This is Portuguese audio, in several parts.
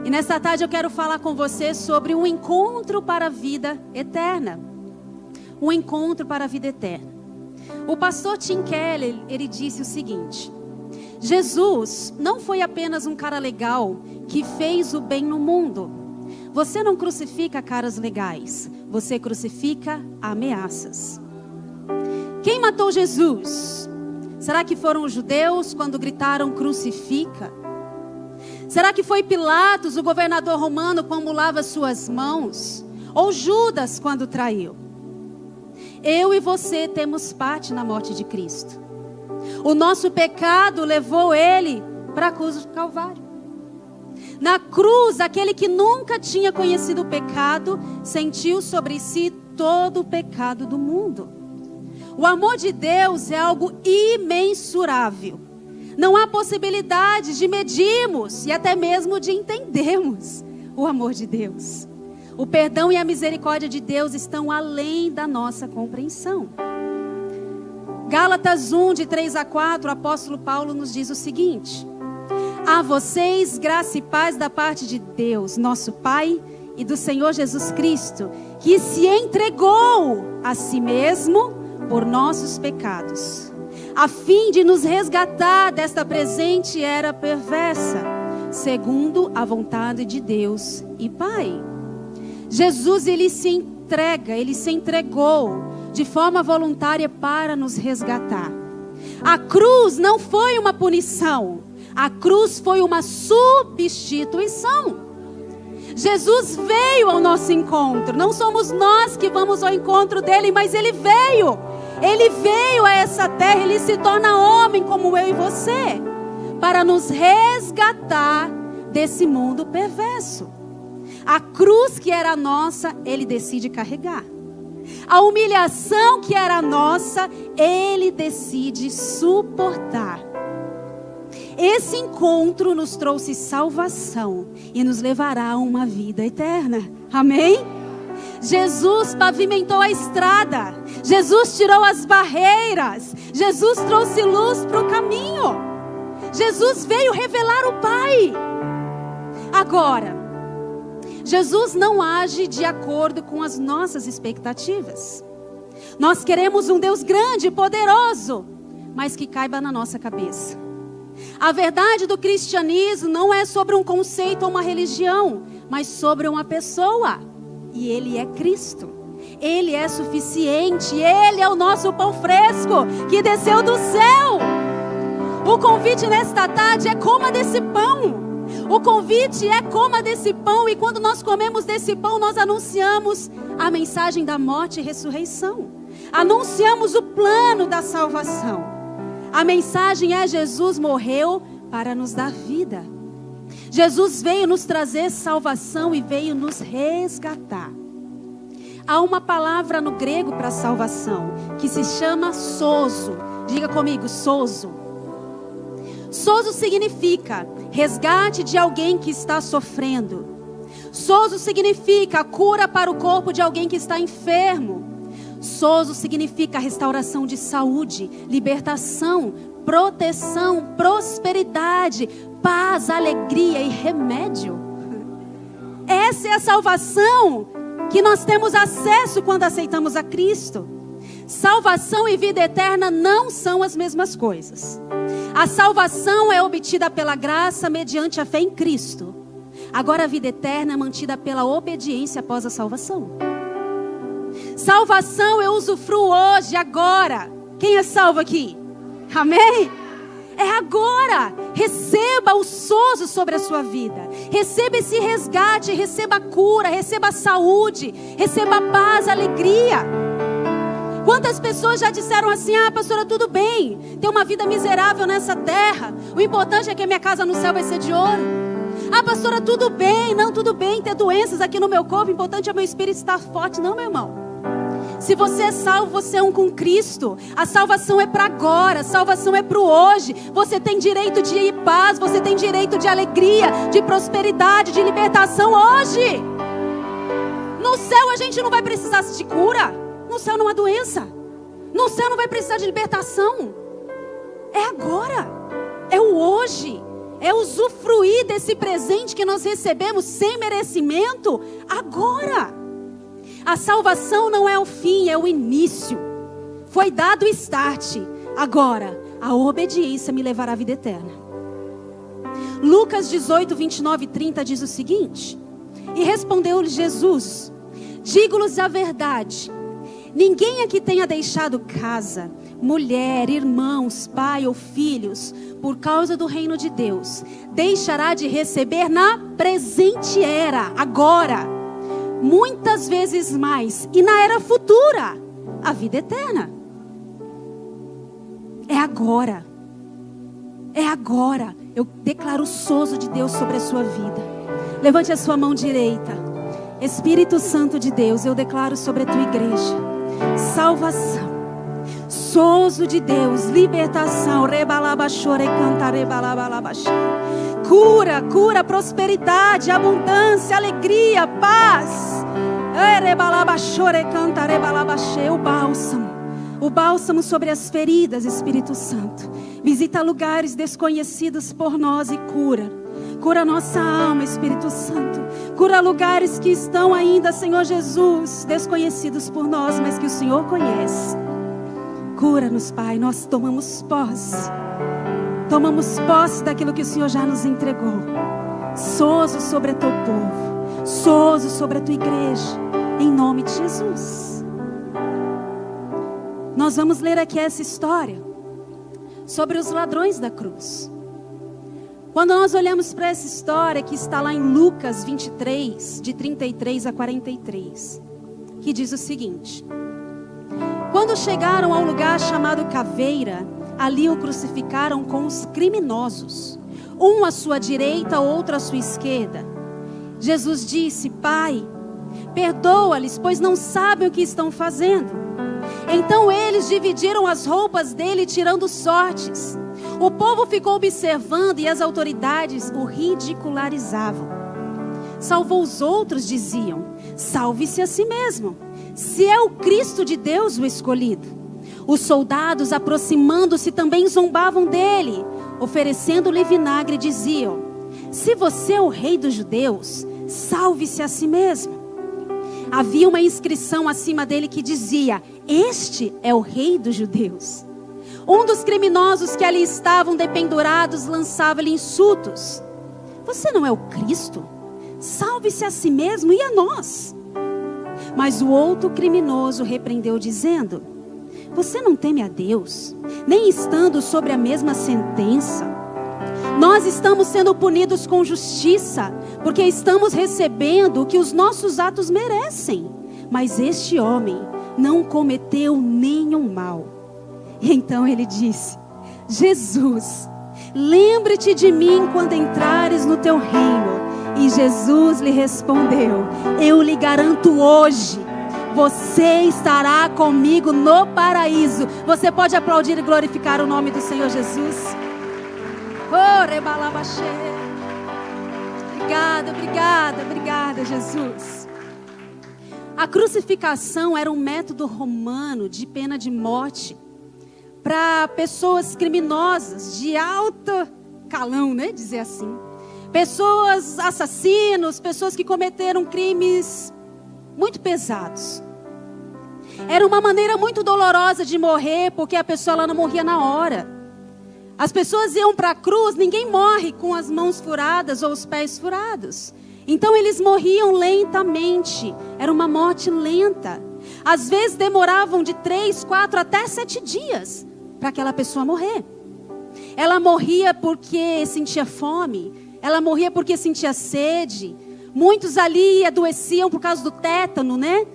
E nesta tarde eu quero falar com você sobre um encontro para a vida eterna. Um encontro para a vida eterna. O pastor Tim Keller, ele disse o seguinte: Jesus não foi apenas um cara legal que fez o bem no mundo. Você não crucifica caras legais, você crucifica ameaças. Quem matou Jesus? Será que foram os judeus quando gritaram crucifica? Será que foi Pilatos, o governador romano, quando lava suas mãos? Ou Judas quando traiu? Eu e você temos parte na morte de Cristo. O nosso pecado levou ele para a cruz do Calvário. Na cruz, aquele que nunca tinha conhecido o pecado, sentiu sobre si todo o pecado do mundo. O amor de Deus é algo imensurável. Não há possibilidade de medirmos e até mesmo de entendermos o amor de Deus. O perdão e a misericórdia de Deus estão além da nossa compreensão. Gálatas 1, de 3 a 4, o apóstolo Paulo nos diz o seguinte: a vocês graça e paz da parte de Deus, nosso Pai, e do Senhor Jesus Cristo, que se entregou a si mesmo por nossos pecados, a fim de nos resgatar desta presente era perversa, segundo a vontade de Deus e Pai. Jesus, ele se entregou de forma voluntária para nos resgatar. A cruz não foi uma punição, a cruz foi uma substituição. Jesus veio ao nosso encontro, não somos nós que vamos ao encontro dele, mas ele veio. Ele veio a essa terra, ele se torna homem como eu e você, para nos resgatar desse mundo perverso. A cruz que era nossa, ele decide carregar. A humilhação que era nossa, ele decide suportar. Esse encontro nos trouxe salvação e nos levará a uma vida eterna. Amém? Jesus pavimentou a estrada. Jesus tirou as barreiras. Jesus trouxe luz para o caminho. Jesus veio revelar o Pai. Agora, Jesus não age de acordo com as nossas expectativas. Nós queremos um Deus grande e poderoso, mas que caiba na nossa cabeça. A verdade do cristianismo não é sobre um conceito ou uma religião, mas sobre uma pessoa. E Ele é Cristo. Ele é suficiente. Ele é o nosso pão fresco que desceu do céu. O convite nesta tarde é: coma desse pão. O convite é: coma desse pão. E quando nós comemos desse pão, nós anunciamos a mensagem da morte e ressurreição. Anunciamos o plano da salvação. A mensagem é: Jesus morreu para nos dar vida. Jesus veio nos trazer salvação e veio nos resgatar. Há uma palavra no grego para salvação que se chama sozo. Diga comigo, sozo. Sozo significa resgate de alguém que está sofrendo. Sozo significa cura para o corpo de alguém que está enfermo. Sozo significa restauração de saúde, libertação, proteção, prosperidade, paz, alegria e remédio. Essa é a salvação que nós temos acesso quando aceitamos a Cristo. Salvação e vida eterna não são as mesmas coisas. A salvação é obtida pela graça mediante a fé em Cristo. Agora a vida eterna é mantida pela obediência após a salvação. Salvação eu usufruo hoje, agora. Quem é salvo aqui? Amém? É agora. Receba o sozo sobre a sua vida. Receba esse resgate, receba a cura, receba a saúde, receba a paz, a alegria. Quantas pessoas já disseram assim: ah, pastora, tudo bem, ter uma vida miserável nessa terra, o importante é que a minha casa no céu vai ser de ouro. Ah, pastora, tudo bem, não, tudo bem ter doenças aqui no meu corpo, o importante é o meu espírito estar forte. Não, meu irmão. Se você é salvo, você é um com Cristo. A salvação é para agora, a salvação é para o hoje. Você tem direito de paz, você tem direito de alegria, de prosperidade, de libertação hoje. No céu a gente não vai precisar de cura. No céu não há doença. No céu não vai precisar de libertação. É agora, é o hoje. é usufruir desse presente que nós recebemos sem merecimento agora. A salvação não é o fim, é o início. Foi dado o start. Agora, a obediência me levará à vida eterna. Lucas 18, 29 e 30 diz o seguinte: e respondeu-lhe Jesus: digo-lhes a verdade, ninguém aqui tenha deixado casa, mulher, irmãos, pai ou filhos, por causa do reino de Deus, deixará de receber na presente era, agora, muitas vezes mais, e na era futura, a vida eterna. É agora. É agora. Eu declaro o sozo de Deus sobre a sua vida. Levante a sua mão direita. Espírito Santo de Deus, eu declaro sobre a tua igreja salvação, sozo de Deus, libertação, cura, cura, prosperidade, abundância, alegria, paz, o bálsamo sobre as feridas, Espírito Santo. Visita lugares desconhecidos por nós e cura nossa alma, Espírito Santo. Cura lugares que estão ainda, Senhor Jesus, desconhecidos por nós, mas que o Senhor conhece. Cura-nos, Pai, nós tomamos posse daquilo que o Senhor já nos entregou. Sozo sobre o teu povo, sozo sobre a tua igreja, em nome de Jesus. Nós vamos ler aqui essa história sobre os ladrões da cruz. Quando nós olhamos para essa história que está lá em Lucas 23, de 33 a 43, que diz o seguinte: quando chegaram ao lugar chamado Caveira, ali o crucificaram com os criminosos, um à sua direita, outro à sua esquerda. Jesus disse: Pai, perdoa-lhes, pois não sabem o que estão fazendo. Então eles dividiram as roupas dele, tirando sortes. O povo ficou observando e as autoridades o ridicularizavam. Salvou os outros, diziam: salve-se a si mesmo, se é o Cristo de Deus o escolhido. Os soldados, aproximando-se, também zombavam dele, oferecendo-lhe vinagre, diziam: se você é o rei dos judeus, salve-se a si mesmo. Havia uma inscrição acima dele que dizia: este é o rei dos judeus. Um dos criminosos que ali estavam dependurados lançava-lhe insultos: você não é o Cristo? Salve-se a si mesmo e a nós. Mas o outro criminoso repreendeu, dizendo: você não teme a Deus, nem estando sobre a mesma sentença? Nós estamos sendo punidos com justiça, porque estamos recebendo o que os nossos atos merecem. Mas este homem não cometeu nenhum mal. E então ele disse: Jesus, lembre-te de mim quando entrares no teu reino. E Jesus lhe respondeu: eu lhe garanto hoje, você estará comigo no paraíso. Você pode aplaudir e glorificar o nome do Senhor Jesus? Obrigada, Jesus. A crucificação era um método romano de pena de morte para pessoas criminosas de alto calão, né? Dizer assim. Pessoas assassinos, pessoas que cometeram crimes muito pesados. Era uma maneira muito dolorosa de morrer, porque a pessoa ela não morria na hora. As pessoas iam para a cruz, ninguém morre com as mãos furadas ou os pés furados. Então eles morriam lentamente, era uma morte lenta. Às vezes demoravam de 3, 4 até 7 dias para aquela pessoa morrer. Ela morria porque sentia fome, ela morria porque sentia sede. Muitos ali adoeciam por causa do tétano, né?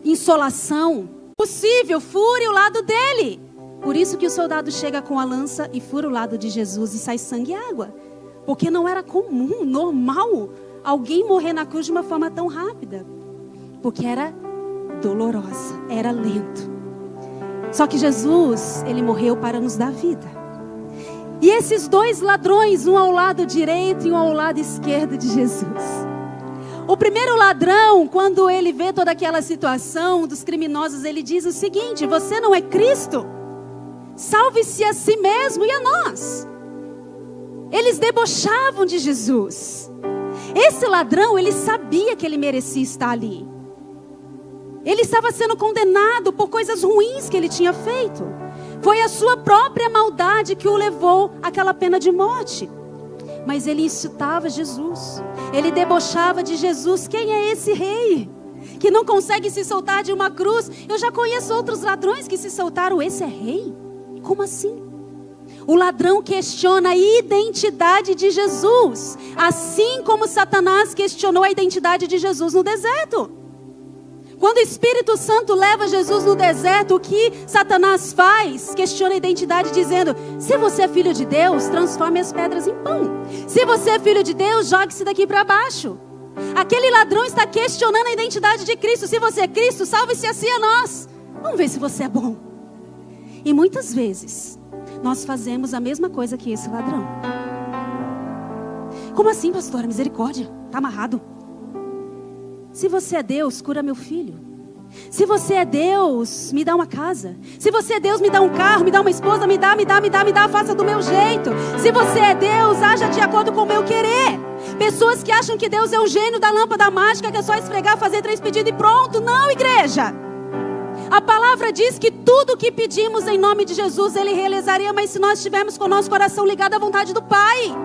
Insolação. Possível, fure o lado dele. Por isso que o soldado chega com a lança e fura o lado de Jesus e sai sangue e água. Porque não era comum, normal, alguém morrer na cruz de uma forma tão rápida. Porque era dolorosa, era lento. Só que Jesus, ele morreu para nos dar vida. E esses dois ladrões, um ao lado direito e um ao lado esquerdo de Jesus. O primeiro ladrão, quando ele vê toda aquela situação dos criminosos, ele diz o seguinte: você não é Cristo? Salve-se a si mesmo e a nós. Eles debochavam de Jesus. Esse ladrão, ele sabia que ele merecia estar ali. Ele estava sendo condenado por coisas ruins que ele tinha feito. Foi a sua própria maldade que o levou àquela pena de morte. Mas ele insultava Jesus. Ele debochava de Jesus. Quem é esse rei que não consegue se soltar de uma cruz? Eu já conheço outros ladrões que se soltaram. Esse é rei? Como assim? O ladrão questiona a identidade de Jesus, assim como Satanás questionou a identidade de Jesus no deserto. Quando o Espírito Santo leva Jesus no deserto, o que Satanás faz? Questiona a identidade dizendo: se você é filho de Deus, transforme as pedras em pão. Se você é filho de Deus, jogue-se daqui para baixo. Aquele ladrão está questionando a identidade de Cristo. Se você é Cristo, salve-se a si a nós. Vamos ver se você é bom. E muitas vezes nós fazemos a mesma coisa que esse ladrão. Como assim, pastora? Misericórdia, está amarrado. Se você é Deus, cura meu filho. Se você é Deus, me dá uma casa. Se você é Deus, me dá um carro, me dá uma esposa, me dá, faça do meu jeito. Se você é Deus, haja de acordo com o meu querer. Pessoas que acham que Deus é o gênio da lâmpada mágica, que é só esfregar, fazer 3 pedidos e pronto. Não, igreja. A palavra diz que tudo que pedimos em nome de Jesus, Ele realizaria, mas se nós estivermos com o nosso coração ligado à vontade do Pai.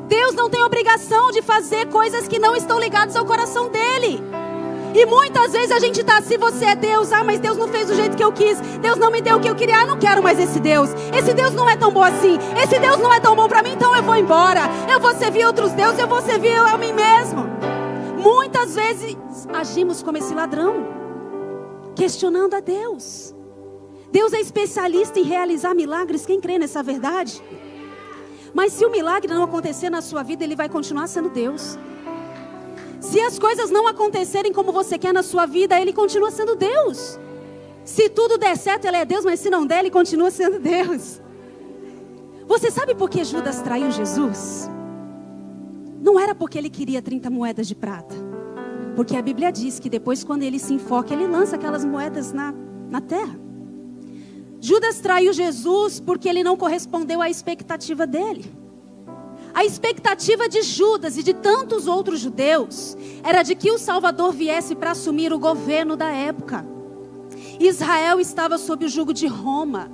Deus não tem obrigação de fazer coisas que não estão ligadas ao coração dEle. E muitas vezes a gente está, se você é Deus, mas Deus não fez do jeito que eu quis, Deus não me deu o que eu queria, não quero mais esse Deus não é tão bom assim, esse Deus não é tão bom para mim, então eu vou embora, eu vou servir outros deuses, eu vou servir a mim mesmo. Muitas vezes agimos como esse ladrão, questionando a Deus. Deus é especialista em realizar milagres, quem crê nessa verdade? Mas se o milagre não acontecer na sua vida, Ele vai continuar sendo Deus. Se as coisas não acontecerem como você quer na sua vida, Ele continua sendo Deus. Se tudo der certo, Ele é Deus, mas se não der, Ele continua sendo Deus. Você sabe por que Judas traiu Jesus? Não era porque ele queria 30 moedas de prata. Porque a Bíblia diz que depois, quando ele se enfoca, ele lança aquelas moedas na terra. Judas traiu Jesus porque ele não correspondeu à expectativa dele. A expectativa de Judas e de tantos outros judeus era de que o Salvador viesse para assumir o governo da época. Israel estava sob o jugo de Roma.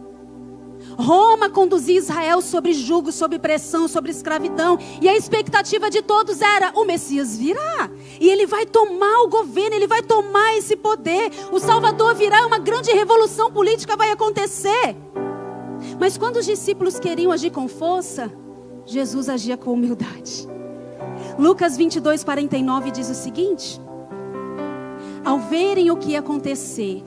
Roma conduzia Israel sobre jugo, sobre pressão, sobre escravidão. E a expectativa de todos era: o Messias virá. E ele vai tomar o governo, ele vai tomar esse poder. O Salvador virá, uma grande revolução política vai acontecer. Mas quando os discípulos queriam agir com força, Jesus agia com humildade. Lucas 22:49 diz o seguinte: ao verem o que ia acontecer,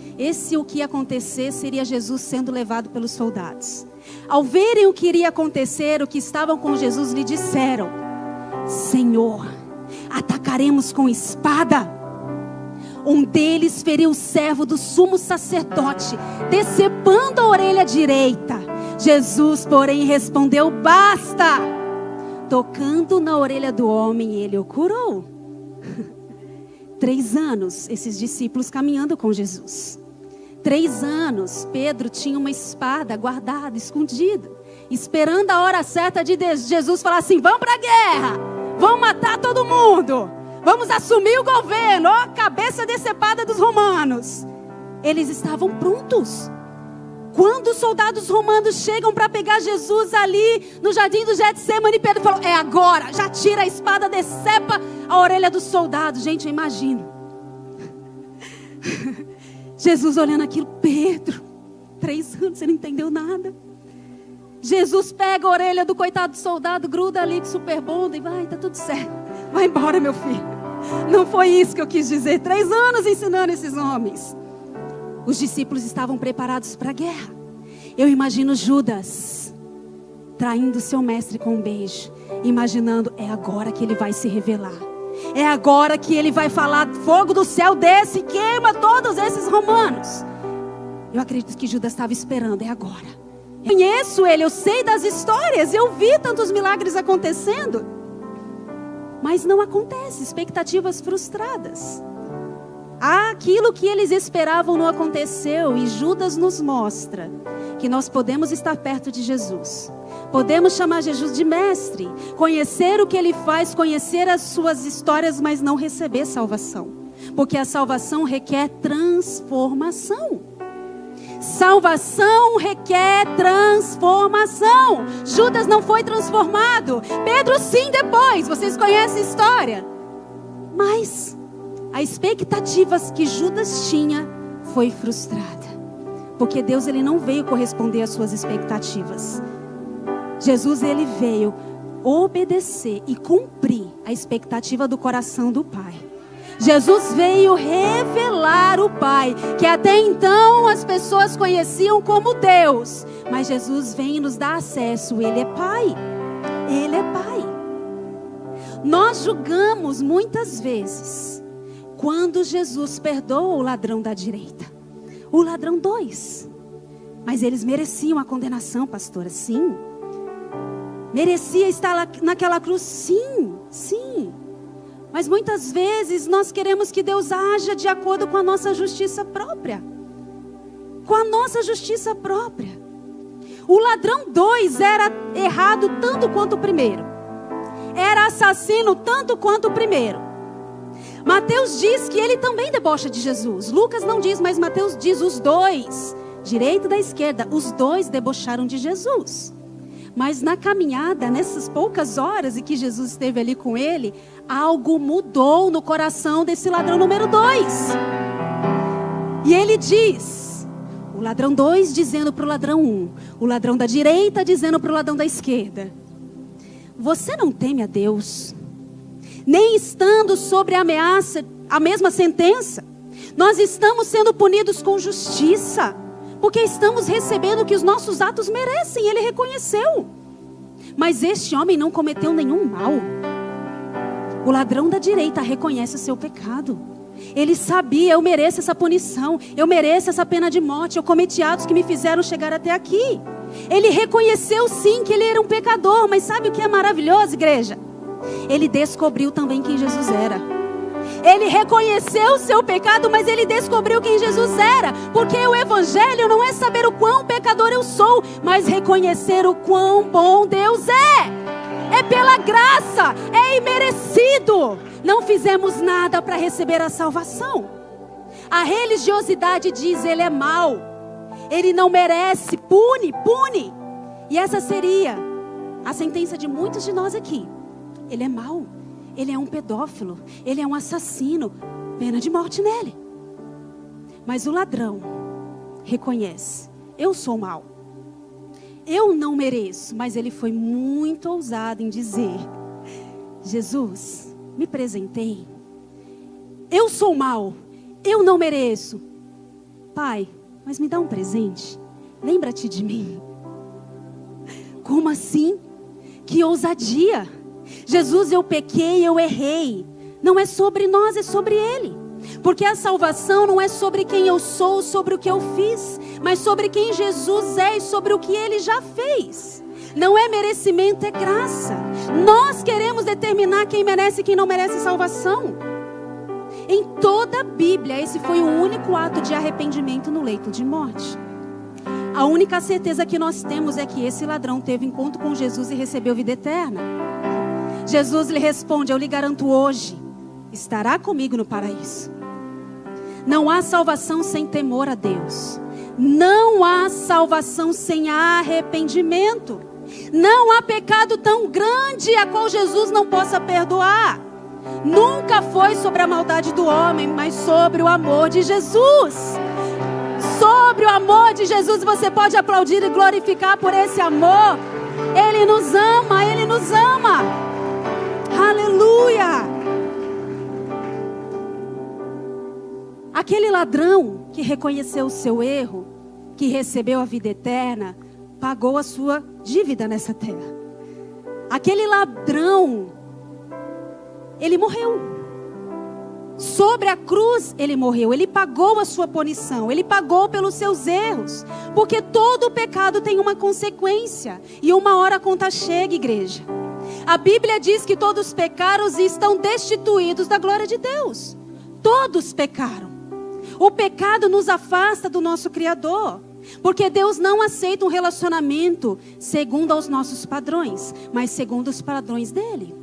o que ia acontecer seria Jesus sendo levado pelos soldados. Ao verem o que iria acontecer, o que estavam com Jesus lhe disseram: Senhor, atacaremos com espada. Um deles feriu o servo do sumo sacerdote, decepando a orelha direita. Jesus, porém, respondeu: basta. Tocando na orelha do homem, ele o curou. 3 anos, esses discípulos caminhando com Jesus. 3 anos, Pedro tinha uma espada guardada, escondida, esperando a hora certa de Jesus falar assim: vamos para a guerra, vamos matar todo mundo, vamos assumir o governo, ó, cabeça decepada dos romanos. Eles estavam prontos. Quando os soldados romanos chegam para pegar Jesus ali no jardim do Getsemane, Pedro falou: é agora, já tira a espada, decepa a orelha do soldado. Gente, eu imagino Jesus olhando aquilo: Pedro, 3 anos, você não entendeu nada. Jesus pega a orelha do coitado do soldado, gruda ali com super bonda e vai, tá tudo certo, vai embora, meu filho. Não foi isso que eu quis dizer. 3 anos ensinando esses homens. Os discípulos estavam preparados para a guerra. Eu imagino Judas traindo seu mestre com um beijo, imaginando: é agora que ele vai se revelar, é agora que ele vai falar: fogo do céu desce e queima todos esses romanos. Eu acredito que Judas estava esperando: é agora. Eu conheço ele, eu sei das histórias, eu vi tantos milagres acontecendo. Mas não acontece, expectativas frustradas. Aquilo que eles esperavam não aconteceu. E Judas nos mostra que nós podemos estar perto de Jesus, Podemos chamar Jesus de mestre, conhecer o que ele faz, conhecer as suas histórias, mas não receber salvação. Porque a salvação requer transformação. Salvação requer transformação. Judas não foi transformado. Pedro sim depois. Vocês conhecem a história. Mas a expectativa que Judas tinha foi frustrada. Porque Deus ele não veio corresponder às suas expectativas. Jesus ele veio obedecer e cumprir a expectativa do coração do Pai. Jesus veio revelar o Pai, que até então as pessoas conheciam como Deus. Mas Jesus vem nos dar acesso, Ele é Pai. Ele é Pai. Nós julgamos muitas vezes quando Jesus perdoa o ladrão da direita. O ladrão 2. Mas eles mereciam a condenação, pastora, sim. Merecia estar naquela cruz, sim, sim. Mas muitas vezes nós queremos que Deus haja de acordo com a nossa justiça própria. Com a nossa justiça própria. O ladrão 2 era errado tanto quanto o primeiro. Era assassino tanto quanto o primeiro. Mateus diz que ele também debocha de Jesus. Lucas não diz, mas Mateus diz os dois. Direita e da esquerda, os dois debocharam de Jesus. Mas na caminhada, nessas poucas horas em que Jesus esteve ali com ele, algo mudou no coração desse ladrão número 2. E ele diz, o ladrão 2 dizendo para o ladrão 1, o ladrão da direita dizendo para o ladrão da esquerda: você não teme a Deus, nem estando sobre a ameaça, a mesma sentença? Nós estamos sendo punidos com justiça, porque estamos recebendo o que os nossos atos merecem. Ele reconheceu. Mas este homem não cometeu nenhum mal. O ladrão da direita reconhece o seu pecado. Ele sabia, eu mereço essa punição, eu mereço essa pena de morte, eu cometi atos que me fizeram chegar até aqui. Ele reconheceu sim que ele era um pecador. Mas sabe o que é maravilhoso, igreja? Ele descobriu também quem Jesus era. Ele reconheceu o seu pecado, mas ele descobriu quem Jesus era. Porque o evangelho não é saber o quão pecador eu sou, mas reconhecer o quão bom Deus é. É pela graça, é imerecido. Não fizemos nada para receber a salvação. A religiosidade diz, ele é mau, ele não merece, pune. E essa seria a sentença de muitos de nós aqui. Ele é mau. Ele é um pedófilo, ele é um assassino, pena de morte nele. Mas o ladrão reconhece, eu sou mau, eu não mereço. Mas ele foi muito ousado em dizer: Jesus, me presentei, eu sou mau, eu não mereço. Pai, mas me dá um presente, lembra-te de mim. Como assim? Que ousadia! Jesus, eu pequei, eu errei. Não é sobre nós, é sobre Ele. Porque a salvação não é sobre quem eu sou, sobre o que eu fiz, mas sobre quem Jesus é e sobre o que Ele já fez. Não é merecimento, é graça. Nós queremos determinar quem merece e quem não merece salvação. Em toda a Bíblia, esse foi o único ato de arrependimento no leito de morte. A única certeza que nós temos é que esse ladrão teve encontro com Jesus e recebeu vida eterna. Jesus lhe responde: eu lhe garanto hoje, estará comigo no paraíso. Não há salvação sem temor a Deus. Não há salvação sem arrependimento. Não há pecado tão grande a qual Jesus não possa perdoar. Nunca foi sobre a maldade do homem, mas sobre o amor de Jesus. Sobre o amor de Jesus, você pode aplaudir e glorificar por esse amor. Ele nos ama, Ele nos ama. Aleluia! Aquele ladrão que reconheceu o seu erro, que recebeu a vida eterna, pagou a sua dívida nessa terra. Aquele ladrão, ele morreu. Sobre a cruz ele morreu, ele pagou a sua punição, ele pagou pelos seus erros. Porque todo pecado tem uma consequência, e uma hora a conta chega, igreja. A Bíblia diz que todos pecaram e estão destituídos da glória de Deus. Todos pecaram. O pecado nos afasta do nosso Criador. Porque Deus não aceita um relacionamento segundo aos nossos padrões, mas segundo os padrões dele.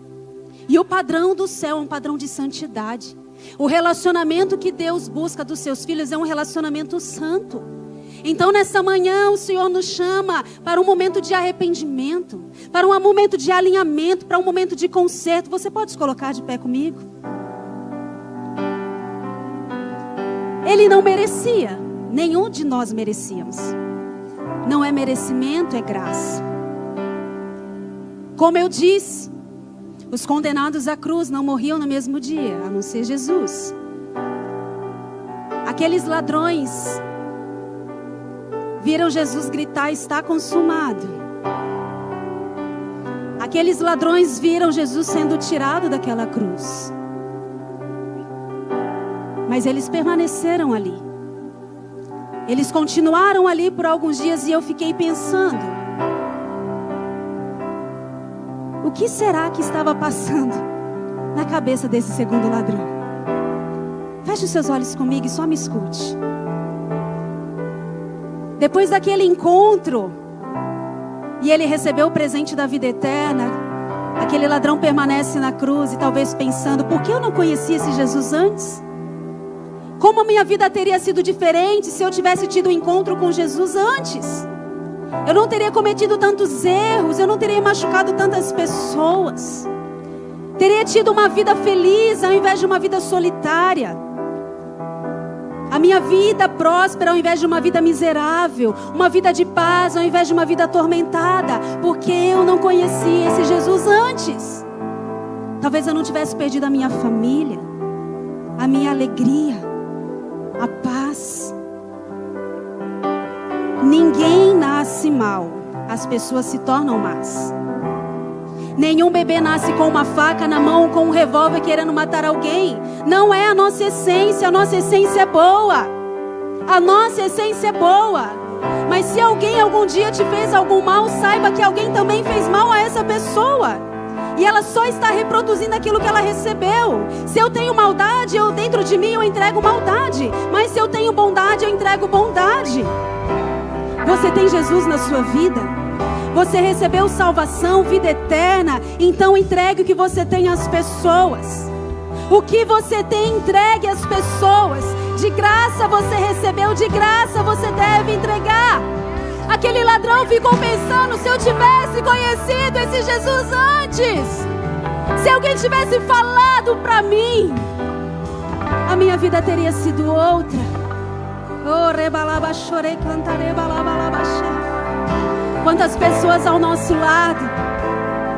E o padrão do céu é um padrão de santidade. O relacionamento que Deus busca dos seus filhos é um relacionamento santo. Então nessa manhã o Senhor nos chama para um momento de arrependimento, para um momento de alinhamento, para um momento de conserto. Você pode se colocar de pé comigo? Ele não merecia, nenhum de nós merecíamos. Não é merecimento, é graça. Como eu disse, os condenados à cruz não morriam no mesmo dia, a não ser Jesus. Aqueles ladrões viram Jesus gritar: está consumado. Aqueles ladrões viram Jesus sendo tirado daquela cruz. Mas eles permaneceram ali. Eles continuaram ali por alguns dias e eu fiquei pensando: o que será que estava passando na cabeça desse segundo ladrão? Feche os seus olhos comigo e só me escute. Depois daquele encontro, e ele recebeu o presente da vida eterna, aquele ladrão permanece na cruz e talvez pensando: por que eu não conhecia esse Jesus antes? Como a minha vida teria sido diferente se eu tivesse tido um encontro com Jesus antes? Eu não teria cometido tantos erros, eu não teria machucado tantas pessoas. Teria tido uma vida feliz ao invés de uma vida solitária. A minha vida próspera ao invés de uma vida miserável. Uma vida de paz ao invés de uma vida atormentada. Porque eu não conheci esse Jesus antes. Talvez eu não tivesse perdido a minha família, a minha alegria, a paz. Ninguém nasce mal, as pessoas se tornam más. Nenhum bebê nasce com uma faca na mão, com um revólver querendo matar alguém. Não é a nossa essência é boa. A nossa essência é boa. Mas se alguém algum dia te fez algum mal, saiba que alguém também fez mal a essa pessoa. E ela só está reproduzindo aquilo que ela recebeu. Se eu tenho maldade, dentro de mim eu entrego maldade. Mas se eu tenho bondade, eu entrego bondade. Você tem Jesus na sua vida? Você recebeu salvação, vida eterna? Então entregue o que você tem às pessoas. O que você tem, entregue às pessoas. De graça você recebeu, de graça você deve entregar. Aquele ladrão ficou pensando: se eu tivesse conhecido esse Jesus antes, se alguém tivesse falado para mim, a minha vida teria sido outra. Oh, rebalaba, chorei, cantarei, balaba, quantas pessoas ao nosso lado,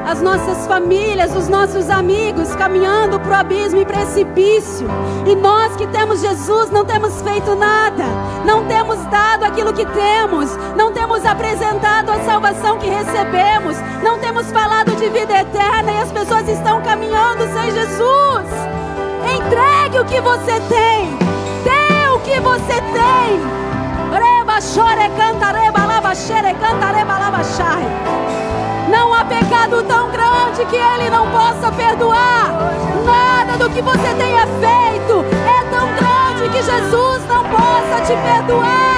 as nossas famílias, os nossos amigos caminhando para o abismo e precipício, e nós que temos Jesus não temos feito nada, não temos dado aquilo que temos, não temos apresentado a salvação que recebemos, não temos falado de vida eterna, e as pessoas estão caminhando sem Jesus. Entregue o que você tem, dê o que você tem. Não há pecado tão grande que Ele não possa perdoar. Nada do que você tenha feito é tão grande que Jesus não possa te perdoar.